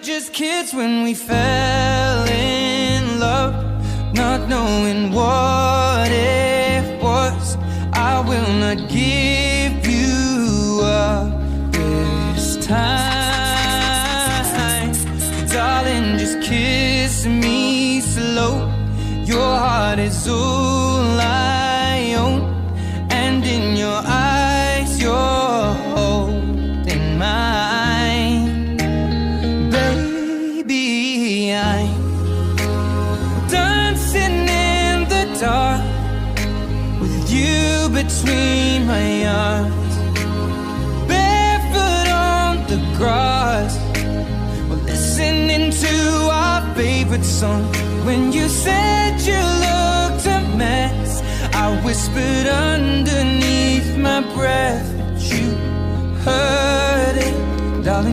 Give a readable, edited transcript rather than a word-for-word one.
just kids when we fell in love, not knowing what it was. I will not give you up this time, darling, just kiss me slow. Your heart is all I own, and in your eyes you're holding mine. Baby, I'm dancing in the dark with you between my arms, barefoot on the grass. We're listening to our favorite song. When you said you looked a mess, I whispered underneath my breath that you heard it, darling.